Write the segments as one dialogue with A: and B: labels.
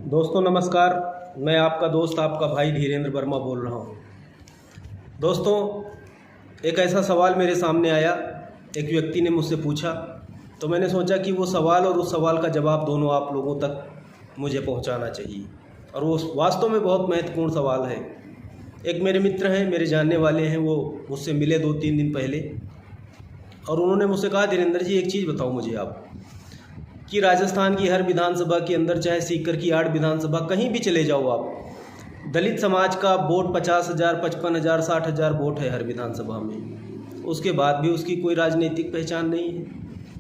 A: दोस्तों नमस्कार। मैं आपका दोस्त आपका भाई धीरेन्द्र वर्मा बोल रहा हूँ। दोस्तों, एक ऐसा सवाल मेरे सामने आया, एक व्यक्ति ने मुझसे पूछा, तो मैंने सोचा कि वो सवाल और उस सवाल का जवाब दोनों आप लोगों तक मुझे पहुँचाना चाहिए। और वो वास्तव में बहुत महत्वपूर्ण सवाल है। एक मेरे मित्र हैं, मेरे जानने वाले हैं, वो मुझसे मिले 2-3 दिन पहले, और उन्होंने मुझसे कहा, धीरेन्द्र जी एक चीज़ बताओ मुझे आप कि राजस्थान की हर विधानसभा के अंदर, चाहे सीकर की 8 विधानसभा कहीं भी चले जाओ आप, दलित समाज का वोट 50,000, 55,000, 60,000 वोट है हर विधानसभा में। उसके बाद भी उसकी कोई राजनीतिक पहचान नहीं है,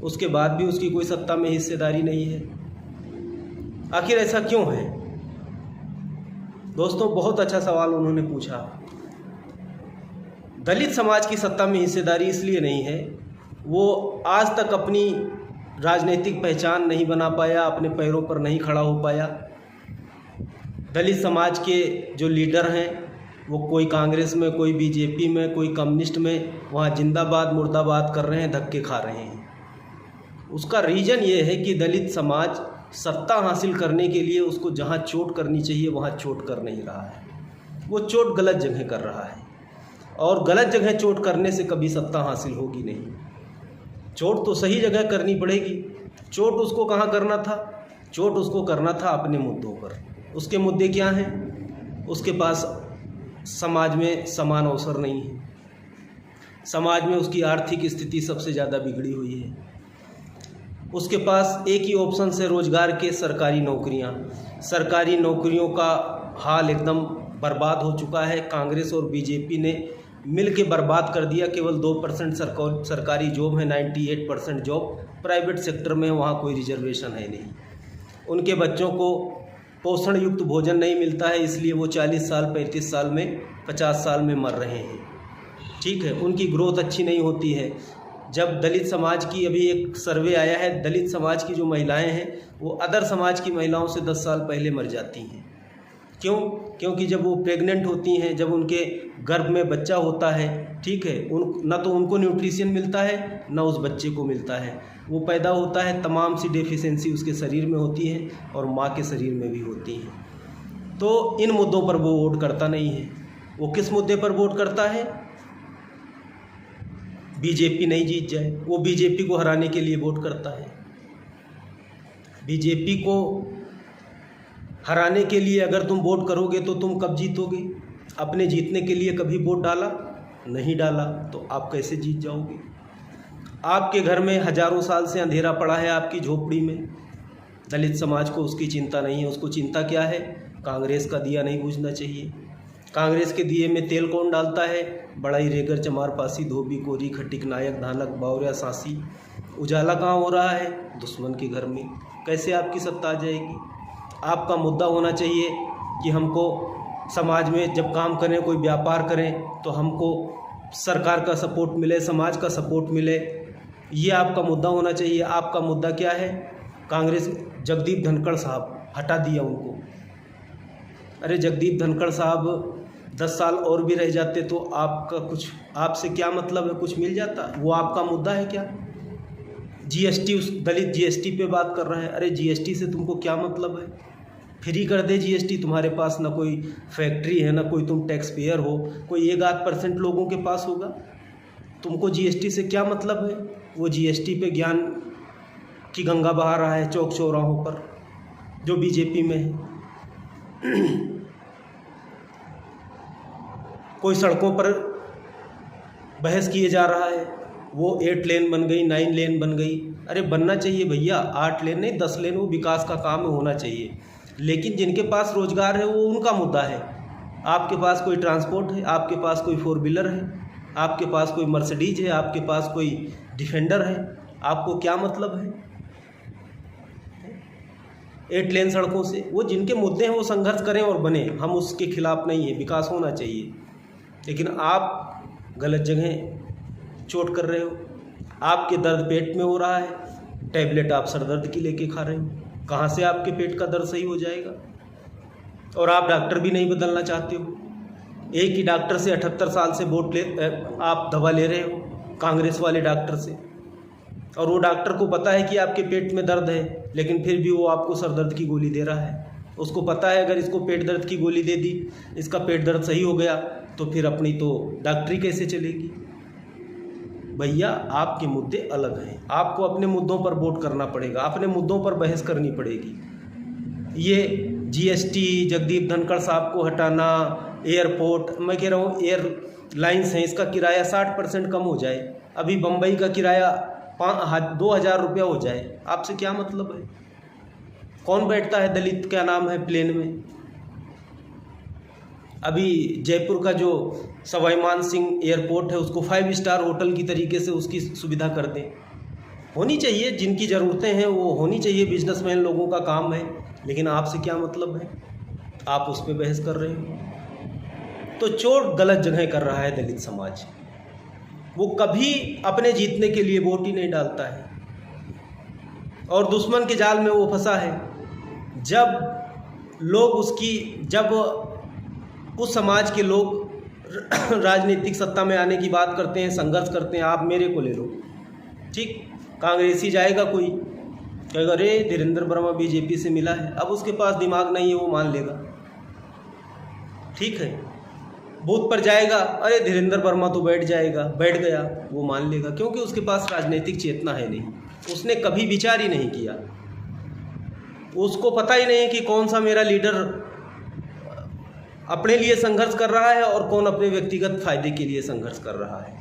A: उसके बाद भी उसकी कोई सत्ता में हिस्सेदारी नहीं है। आखिर ऐसा क्यों है? दोस्तों, बहुत अच्छा सवाल उन्होंने पूछा। दलित समाज की सत्ता में हिस्सेदारी इसलिए नहीं है, वो आज तक अपनी राजनीतिक पहचान नहीं बना पाया, अपने पैरों पर नहीं खड़ा हो पाया। दलित समाज के जो लीडर हैं वो कोई कांग्रेस में, कोई बीजेपी में, कोई कम्युनिस्ट में, वहाँ जिंदाबाद मुर्दाबाद कर रहे हैं, धक्के खा रहे हैं। उसका रीज़न ये है कि दलित समाज सत्ता हासिल करने के लिए उसको जहाँ चोट करनी चाहिए वहाँ चोट कर नहीं रहा है। वो चोट गलत जगह कर रहा है, और गलत जगह चोट करने से कभी सत्ता हासिल होगी नहीं। चोट तो सही जगह करनी पड़ेगी। चोट उसको कहाँ करना था? चोट उसको करना था अपने मुद्दों पर। उसके मुद्दे क्या हैं? उसके पास समाज में समान अवसर नहीं है, समाज में उसकी आर्थिक स्थिति सबसे ज़्यादा बिगड़ी हुई है, उसके पास एक ही ऑप्शन है रोजगार के, सरकारी नौकरियां। सरकारी नौकरियों का हाल एकदम बर्बाद हो चुका है। कांग्रेस और बीजेपी ने मिल के बर्बाद कर दिया। केवल 2% सरकारी जॉब है, 98% जॉब प्राइवेट सेक्टर में है, वहाँ कोई रिजर्वेशन है नहीं। उनके बच्चों को पोषण युक्त भोजन नहीं मिलता है, इसलिए वो 40 साल, 35 साल में, 50 साल में मर रहे हैं। ठीक है, उनकी ग्रोथ अच्छी नहीं होती है। जब दलित समाज की, अभी एक सर्वे आया है, दलित समाज की जो महिलाएं हैं वो अदर समाज की महिलाओं से 10 साल पहले मर जाती हैं। क्यों? क्योंकि जब वो प्रेग्नेंट होती हैं, जब उनके गर्भ में बच्चा होता है, ठीक है, न तो उनको न्यूट्रिशन मिलता है, न उस बच्चे को मिलता है। वो पैदा होता है, तमाम सी डेफिशिएंसी उसके शरीर में होती है और माँ के शरीर में भी होती है। तो इन मुद्दों पर वो वोट करता नहीं है। वो किस मुद्दे पर वोट करता है? बीजेपी नहीं जीत जाए, वो बीजेपी को हराने के लिए वोट करता है। बीजेपी को हराने के लिए अगर तुम वोट करोगे तो तुम कब जीतोगे? अपने जीतने के लिए कभी वोट डाला? नहीं डाला, तो आप कैसे जीत जाओगे? आपके घर में हजारों साल से अंधेरा पड़ा है, आपकी झोपड़ी में। दलित समाज को उसकी चिंता नहीं है। उसको चिंता क्या है? कांग्रेस का दिया नहीं बुझना चाहिए। कांग्रेस के दिए में तेल कौन डालता है? बड़ाई, रेगर, चमार, पासी, धोबी, कोरी, खटिक, नायक, धानक, बावरिया, सांसी। उजाला कहाँ हो रहा है? दुश्मन के घर में। कैसे आपकी सत्ता आ जाएगी? आपका मुद्दा होना चाहिए कि हमको समाज में जब काम करें, कोई व्यापार करें, तो हमको सरकार का सपोर्ट मिले, समाज का सपोर्ट मिले। ये आपका मुद्दा होना चाहिए। आपका मुद्दा क्या है? कांग्रेस, जगदीप धनखड़ साहब, हटा दिया उनको। अरे जगदीप धनखड़ साहब 10 साल और भी रह जाते तो आपका कुछ, आपसे क्या मतलब है? कुछ मिल जाता? वो आपका मुद्दा है क्या? जीएसटी, उस दलित जीएसटी पे बात कर रहा है। अरे जीएसटी से तुमको क्या मतलब है? फ्री कर दे जीएसटी। तुम्हारे पास ना कोई फैक्ट्री है, ना कोई तुम टैक्स पेयर हो, कोई 1-8% लोगों के पास होगा। तुमको जीएसटी से क्या मतलब है? वो जीएसटी पे ज्ञान की गंगा बहा रहा है चौक चौराहों पर, जो बीजेपी में है। कोई सड़कों पर बहस किए जा रहा है, वो 8 लेन बन गई, 9 लेन बन गई। अरे बनना चाहिए भैया, 8 लेन नहीं, 10 लेन, वो विकास का काम होना चाहिए। लेकिन जिनके पास रोजगार है वो उनका मुद्दा है। आपके पास कोई ट्रांसपोर्ट है, आपके पास कोई 4 व्हीलर है, आपके पास कोई मर्सिडीज है, आपके पास कोई डिफेंडर है, आपको क्या मतलब है 8 लेन सड़कों से? वो जिनके मुद्दे हैं वो संघर्ष करें और बने, हम उसके खिलाफ नहीं है, विकास होना चाहिए। लेकिन आप गलत जगह चोट कर रहे हो। आपके दर्द पेट में हो रहा है, टैबलेट आप सर दर्द की लेके खा रहे हो। कहाँ से आपके पेट का दर्द सही हो जाएगा? और आप डॉक्टर भी नहीं बदलना चाहते हो। एक ही डॉक्टर से 78 साल से आप दवा ले रहे हो, कांग्रेस वाले डॉक्टर से। और वो डॉक्टर को पता है कि आपके पेट में दर्द है, लेकिन फिर भी वो आपको सर दर्द की गोली दे रहा है। उसको पता है अगर इसको पेट दर्द की गोली दे दी, इसका पेट दर्द सही हो गया, तो फिर अपनी तो डॉक्टरी कैसे चलेगी। भैया आपके मुद्दे अलग हैं, आपको अपने मुद्दों पर वोट करना पड़ेगा, अपने मुद्दों पर बहस करनी पड़ेगी। ये जीएसटी, जगदीप धनखड़ साहब को हटाना, एयरपोर्ट, मैं कह रहा हूँ एयरलाइंस हैं, इसका किराया 60% कम हो जाए, अभी बम्बई का किराया 2,000 रुपया हो जाए, आपसे क्या मतलब है। कौन बैठता है दलित, क्या नाम है, प्लेन में। अभी जयपुर का जो सवाई मान सिंह एयरपोर्ट है उसको 5 स्टार होटल की तरीके से उसकी सुविधा कर दें। होनी चाहिए, जिनकी ज़रूरतें हैं वो होनी चाहिए, बिजनेसमैन लोगों का काम है, लेकिन आपसे क्या मतलब है, आप उस पर बहस कर रहे हो। तो चोट गलत जगह कर रहा है दलित समाज, वो कभी अपने जीतने के लिए वोट ही नहीं डालता है और दुश्मन के जाल में वो फंसा है। जब उस समाज के लोग राजनीतिक सत्ता में आने की बात करते हैं, संघर्ष करते हैं, आप मेरे को ले लो, ठीक, कांग्रेसी जाएगा कोई कहेगा अरे धीरेन्द्र वर्मा बीजेपी से मिला है, अब उसके पास दिमाग नहीं है, वो मान लेगा, ठीक है। बूथ पर जाएगा, अरे धीरेन्द्र वर्मा तो बैठ गया, वो मान लेगा, क्योंकि उसके पास राजनीतिक चेतना है नहीं, उसने कभी विचार ही नहीं किया, उसको पता ही नहीं है कि कौन सा मेरा लीडर अपने लिए संघर्ष कर रहा है और कौन अपने व्यक्तिगत फायदे के लिए संघर्ष कर रहा है।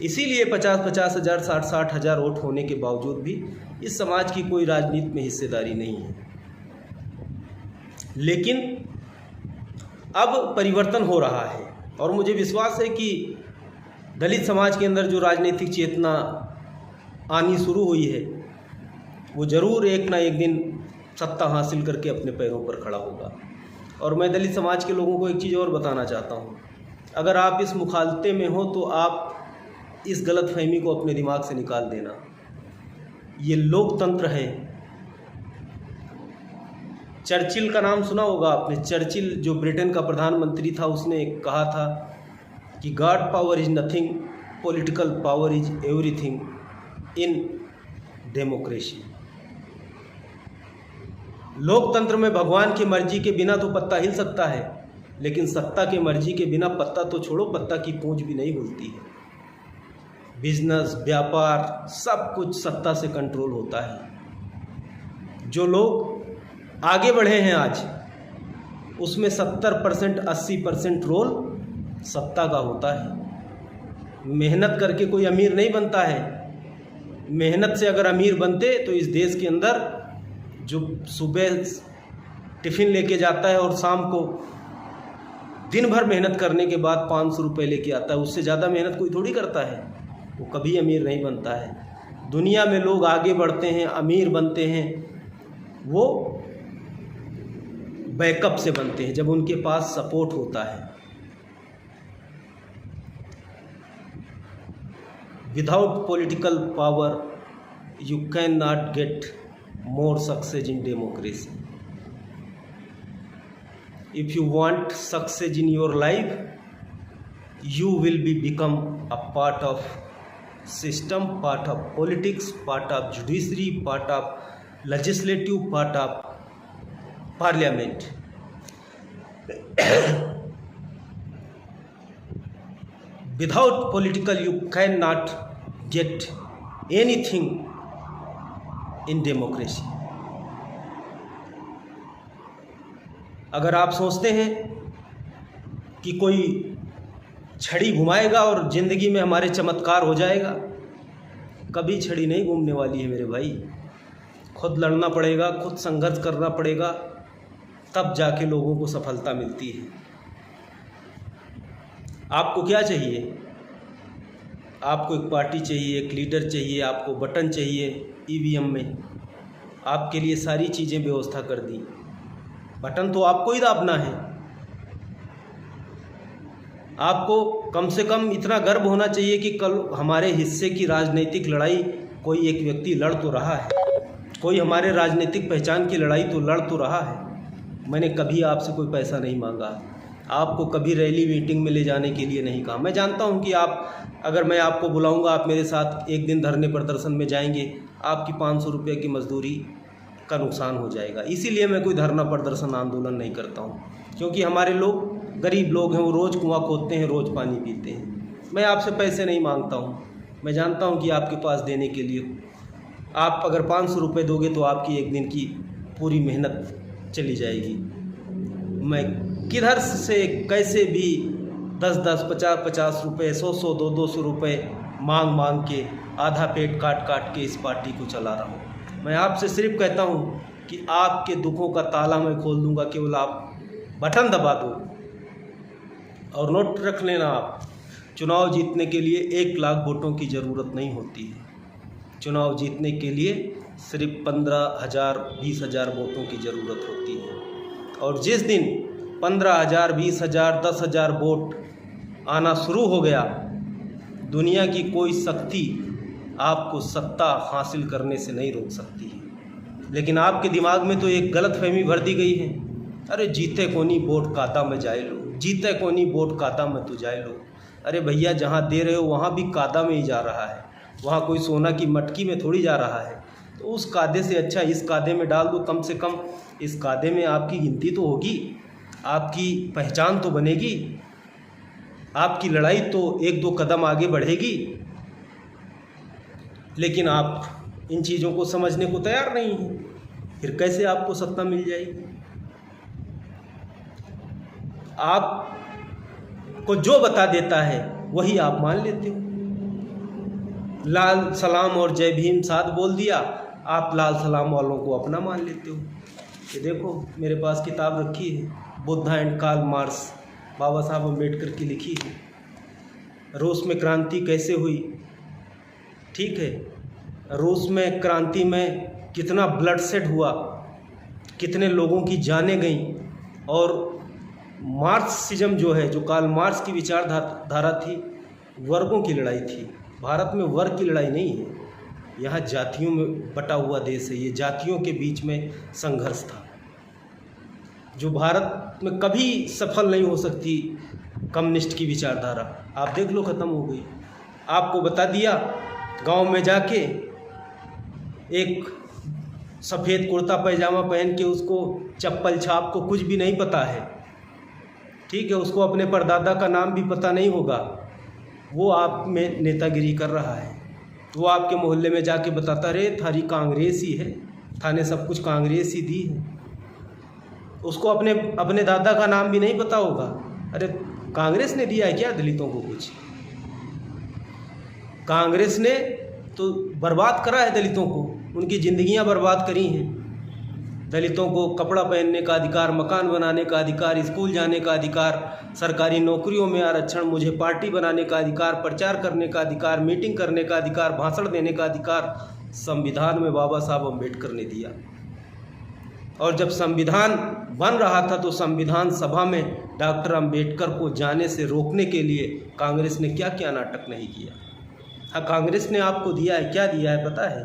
A: इसीलिए 50-50 हज़ार, 60-60 हज़ार वोट होने के बावजूद भी इस समाज की कोई राजनीति में हिस्सेदारी नहीं है। लेकिन अब परिवर्तन हो रहा है और मुझे विश्वास है कि दलित समाज के अंदर जो राजनीतिक चेतना आनी शुरू हुई है वो ज़रूर एक ना एक दिन सत्ता हासिल करके अपने पैरों पर खड़ा होगा। और मैं दलित समाज के लोगों को एक चीज़ और बताना चाहता हूँ, अगर आप इस मुखालते में हो तो आप इस गलतफहमी को अपने दिमाग से निकाल देना। ये लोकतंत्र है। चर्चिल का नाम सुना होगा आपने। चर्चिल जो ब्रिटेन का प्रधानमंत्री था, उसने कहा था कि God power is nothing, political power is everything in democracy. लोकतंत्र में भगवान की मर्जी के बिना तो पत्ता हिल सकता है, लेकिन सत्ता की मर्जी के बिना पत्ता तो छोड़ो, पत्ता की पूंछ भी नहीं हिलती है। बिजनेस, व्यापार, सब कुछ सत्ता से कंट्रोल होता है। जो लोग आगे बढ़े हैं आज, उसमें 70% 80% रोल सत्ता का होता है। मेहनत करके कोई अमीर नहीं बनता है। मेहनत से अगर अमीर बनते तो इस देश के अंदर जो सुबह टिफ़िन लेके जाता है और शाम को दिन भर मेहनत करने के बाद 500 रुपये लेके आता है, उससे ज़्यादा मेहनत कोई थोड़ी करता है, वो कभी अमीर नहीं बनता है। दुनिया में लोग आगे बढ़ते हैं, अमीर बनते हैं, वो बैकअप से बनते हैं, जब उनके पास सपोर्ट होता है। Without political power you can not gate more success in democracy. If you want success in your life, you will become a part of system, part of politics, part of judiciary, part of legislative, part of parliament. Without political you cannot get anything in democracy. अगर आप सोचते हैं कि कोई छड़ी घुमाएगा और ज़िंदगी में हमारे चमत्कार हो जाएगा, कभी छड़ी नहीं घूमने वाली है मेरे भाई। खुद लड़ना पड़ेगा, खुद संघर्ष करना पड़ेगा, तब जाके लोगों को सफलता मिलती है। आपको क्या चाहिए? आपको एक पार्टी चाहिए, एक लीडर चाहिए, आपको बटन चाहिए। ईवीएम में आपके लिए सारी चीज़ें व्यवस्था कर दी, बटन तो आपको ही दाबना है। आपको कम से कम इतना गर्व होना चाहिए कि कल हमारे हिस्से की राजनीतिक लड़ाई कोई एक व्यक्ति लड़ तो रहा है, कोई हमारे राजनीतिक पहचान की लड़ाई तो लड़ तो रहा है। मैंने कभी आपसे कोई पैसा नहीं मांगा, आपको कभी रैली मीटिंग में ले जाने के लिए नहीं कहा। मैं जानता हूं कि अगर मैं आपको बुलाऊंगा, आप मेरे साथ एक दिन धरने प्रदर्शन में जाएंगे, आपकी 500 रुपये की मजदूरी का नुकसान हो जाएगा। इसीलिए मैं कोई धरना प्रदर्शन आंदोलन नहीं करता हूँ, क्योंकि हमारे लोग गरीब लोग हैं, वो रोज़ कुआं खोदते हैं, रोज़ पानी पीते हैं। मैं आपसे पैसे नहीं मांगता हूँ, मैं जानता हूँ कि आपके पास देने के लिए आप अगर 500 रुपये दोगे तो आपकी एक दिन की पूरी मेहनत चली जाएगी। मैं किधर से कैसे भी 10-10, 50-50 रुपये, 100-100, 200-200 रुपये मांग के आधा पेट काट के इस पार्टी को चला रहा हूँ। मैं आपसे सिर्फ कहता हूँ कि आपके दुखों का ताला मैं खोल दूँगा, केवल आप बटन दबा दो। और नोट रख लेना, आप चुनाव जीतने के लिए 1 लाख वोटों की ज़रूरत नहीं होती है। चुनाव जीतने के लिए सिर्फ 15,000, 20,000 वोटों की ज़रूरत होती है। और जिस दिन 15,000, 20,000, 10,000 वोट आना शुरू हो गया, दुनिया की कोई शक्ति आपको सत्ता हासिल करने से नहीं रोक सकती है। लेकिन आपके दिमाग में तो एक गलतफहमी भर दी गई है, अरे जीते कोनी वोट काता में जाए लो, जीते कोनी वोट काता में तो जाए लो। अरे भैया, जहाँ दे रहे हो वहाँ भी कादा में ही जा रहा है, वहाँ कोई सोना की मटकी में थोड़ी जा रहा है। तो उस कादे से अच्छा इस कादे में डाल दो, कम से कम इस कादे में आपकी गिनती तो होगी, आपकी पहचान तो बनेगी, आपकी लड़ाई तो 1-2 कदम आगे बढ़ेगी। लेकिन आप इन चीज़ों को समझने को तैयार नहीं हैं, फिर कैसे आपको सत्ता मिल जाएगी? आपको जो बता देता है वही आप मान लेते हो। लाल सलाम और जय भीम साथ बोल दिया, आप लाल सलाम वालों को अपना मान लेते हो। ये देखो मेरे पास किताब रखी है, बुद्धा एंड कार्ल मार्क्स, बाबा साहब अम्बेडकर की लिखी है। रूस में क्रांति कैसे हुई, ठीक है, रूस में क्रांति में कितना ब्लडशेड हुआ, कितने लोगों की जानें गईं। और मार्क्सिज्म जो है, जो कार्ल मार्क्स की विचारधारा थी, वर्गों की लड़ाई थी। भारत में वर्ग की लड़ाई नहीं है, यहाँ जातियों में बटा हुआ देश है, ये जातियों के बीच में संघर्ष था, जो भारत में कभी सफल नहीं हो सकती। कम्युनिस्ट की विचारधारा आप देख लो, ख़त्म हो गई। आपको बता दिया, गांव में जाके एक सफ़ेद कुर्ता पैजामा पहन के, उसको चप्पल छाप को कुछ भी नहीं पता है, ठीक है, उसको अपने परदादा का नाम भी पता नहीं होगा, वो आप में नेतागिरी कर रहा है। वो आपके मोहल्ले में जाके बताता रहे थारी कांग्रेस ही है, थाने सब कुछ कांग्रेस ही दी है, उसको अपने दादा का नाम भी नहीं पता होगा। अरे कांग्रेस ने दिया है क्या दलितों को कुछ? कांग्रेस ने तो बर्बाद करा है दलितों को, उनकी ज़िंदगियां बर्बाद करी हैं। दलितों को कपड़ा पहनने का अधिकार, मकान बनाने का अधिकार, स्कूल जाने का अधिकार, सरकारी नौकरियों में आरक्षण, मुझे पार्टी बनाने का अधिकार, प्रचार करने का अधिकार, मीटिंग करने का अधिकार, भाषण देने का अधिकार संविधान में बाबा साहब अम्बेडकर ने दिया। और जब संविधान बन रहा था तो संविधान सभा में डॉक्टर अम्बेडकर को जाने से रोकने के लिए कांग्रेस ने क्या क्या नाटक नहीं किया। हाँ, कांग्रेस ने आपको दिया है, क्या दिया है पता है?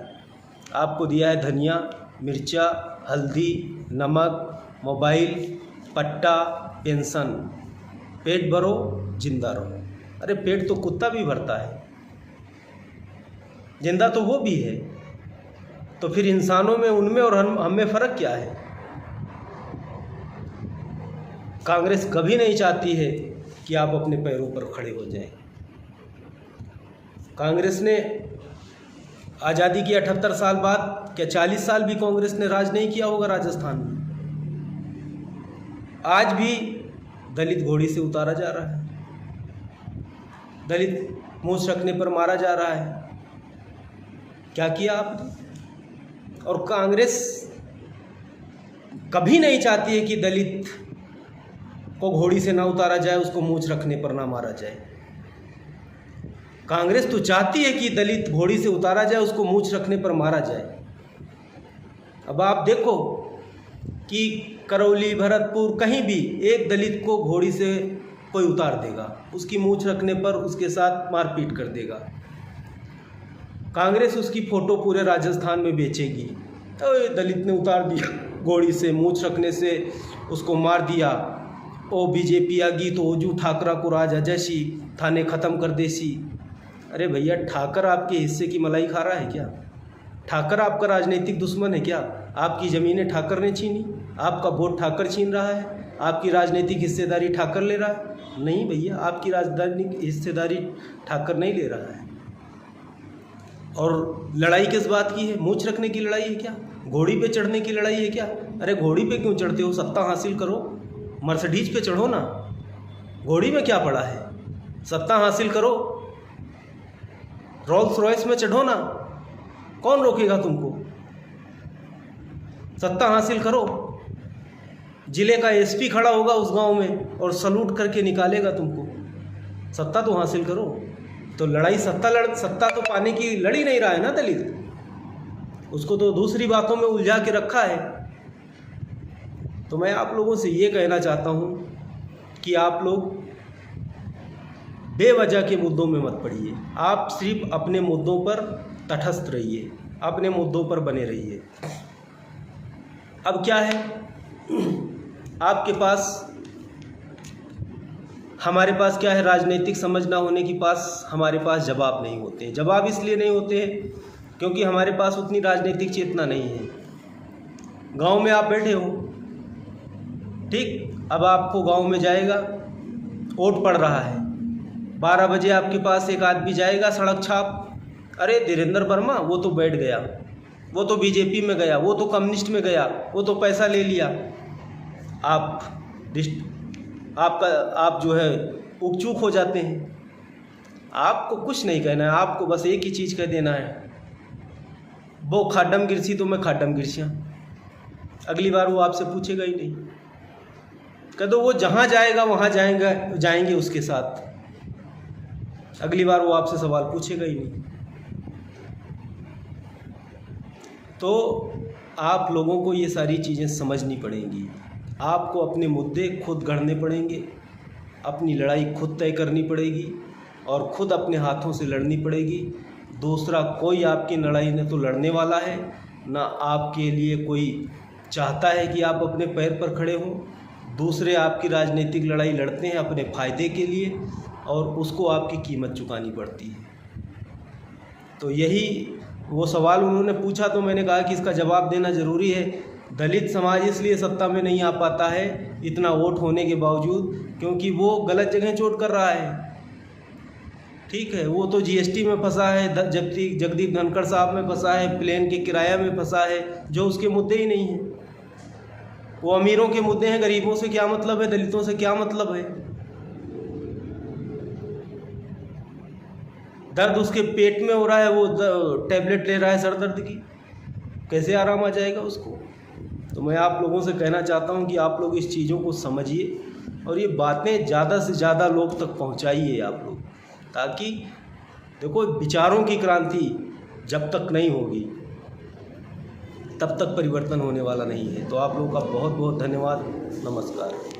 A: आपको दिया है धनिया, मिर्चा, हल्दी, नमक, मोबाइल, पट्टा, पेंशन, पेट भरो जिंदा रहो। अरे पेट तो कुत्ता भी भरता है, जिंदा तो वो भी है। तो फिर इंसानों में, उनमें और हम में फ़र्क क्या है? कांग्रेस कभी नहीं चाहती है कि आप अपने पैरों पर खड़े हो जाएं। कांग्रेस ने आज़ादी की 78 साल बाद, क्या 40 साल भी कांग्रेस ने राज नहीं किया होगा राजस्थान में? आज भी दलित घोड़ी से उतारा जा रहा है, दलित मूंछ रखने पर मारा जा रहा है। क्या किया आपने? और कांग्रेस कभी नहीं चाहती है कि दलित को घोड़ी से ना उतारा जाए, उसको मूंछ रखने पर ना मारा जाए। कांग्रेस तो चाहती है कि दलित घोड़ी से उतारा जाए, उसको मूंछ रखने पर मारा जाए। अब आप देखो कि करौली, भरतपुर, कहीं भी एक दलित को घोड़ी से कोई उतार देगा, उसकी मूंछ रखने पर उसके साथ मारपीट कर देगा। कांग्रेस उसकी फ़ोटो पूरे राजस्थान में बेचेगी। तो दलित ने उतार दिया घोड़ी से, मूंछ रखने से उसको मार दिया, ओ बीजेपी आ गई तो ओजू ठाकरा को राज अजैसी, थाने ख़त्म कर देसी। अरे भैया, ठाकर आपके हिस्से की मलाई खा रहा है क्या? ठाकर आपका राजनीतिक दुश्मन है क्या? आपकी ज़मीनें ठाकर ने छीनी, आपका वोट ठाकर छीन रहा है, आपकी राजनीतिक हिस्सेदारी ठाकर ले रहा है? नहीं भैया, आपकी राजनीतिक हिस्सेदारी ठाकर नहीं ले रहा है। और लड़ाई किस बात की है? मूंछ रखने की लड़ाई है क्या? घोड़ी पे चढ़ने की लड़ाई है क्या? अरे घोड़ी पे क्यों चढ़ते हो? सत्ता हासिल करो, मर्सिडीज पे चढ़ो ना, घोड़ी में क्या पड़ा है? सत्ता हासिल करो, रोल्स रॉयस में चढ़ो ना, कौन रोकेगा तुमको? सत्ता हासिल करो, जिले का एसपी खड़ा होगा उस गांव में और सलूट करके निकालेगा तुमको। सत्ता तो हासिल करो। तो लड़ाई सत्ता तो पाने की लड़ ही नहीं रहा है ना दलित, उसको तो दूसरी बातों में उलझा के रखा है। तो मैं आप लोगों से ये कहना चाहता हूँ कि आप लोग बेवजह के मुद्दों में मत पड़िए, आप सिर्फ अपने मुद्दों पर तटस्थ रहिए, अपने मुद्दों पर बने रहिए। अब क्या है, आपके पास, हमारे पास क्या है, राजनीतिक समझ ना होने की पास हमारे पास जवाब नहीं होते हैं। जवाब इसलिए नहीं होते हैं क्योंकि हमारे पास उतनी राजनीतिक चेतना नहीं है। गांव में आप बैठे हो, ठीक, अब आपको गांव में जाएगा, वोट पड़ रहा है, 12 बजे आपके पास एक आदमी जाएगा सड़क छाप, अरे धीरेन्द्र वर्मा वो तो बैठ गया, वो तो बीजेपी में गया, वो तो कम्युनिस्ट में गया, वो तो पैसा ले लिया। आप जो है उकचूक हो जाते हैं। आपको कुछ नहीं कहना है, आपको बस एक ही चीज़ कह देना है, वो खाडम गिरसी तो मैं खाडम गिरसियाँ। अगली बार वो आपसे पूछेगा ही नहीं, कह दो वो जहाँ जाएगा वहाँ जाएंगे उसके साथ। अगली बार वो आपसे सवाल पूछेगा ही नहीं। तो आप लोगों को ये सारी चीज़ें समझनी पड़ेंगी, आपको अपने मुद्दे खुद गढ़ने पड़ेंगे, अपनी लड़ाई खुद तय करनी पड़ेगी और खुद अपने हाथों से लड़नी पड़ेगी। दूसरा कोई आपकी लड़ाई न तो लड़ने वाला है, ना आपके लिए कोई चाहता है कि आप अपने पैर पर खड़े हों। दूसरे आपकी राजनीतिक लड़ाई लड़ते हैं अपने फ़ायदे के लिए और उसको आपकी कीमत चुकानी पड़ती है। तो यही वो सवाल उन्होंने पूछा, तो मैंने कहा कि इसका जवाब देना ज़रूरी है। दलित समाज इसलिए सत्ता में नहीं आ पाता है इतना वोट होने के बावजूद, क्योंकि वो गलत जगह चोट कर रहा है। ठीक है, वो तो जीएसटी में फंसा है, जगदीप धनखड़ साहब में फंसा है, प्लेन के किराया में फंसा है, जो उसके मुद्दे ही नहीं हैं। वो अमीरों के मुद्दे हैं, गरीबों से क्या मतलब है, दलितों से क्या मतलब है। दर्द उसके पेट में हो रहा है, वो टैबलेट ले रहा है सर दर्द की, कैसे आराम आ जाएगा उसको। तो मैं आप लोगों से कहना चाहता हूं कि आप लोग इस चीज़ों को समझिए और ये बातें ज़्यादा से ज़्यादा लोग तक पहुंचाइए आप लोग, ताकि देखो विचारों की क्रांति जब तक नहीं होगी तब तक परिवर्तन होने वाला नहीं है। तो आप लोगों का बहुत बहुत धन्यवाद, नमस्कार।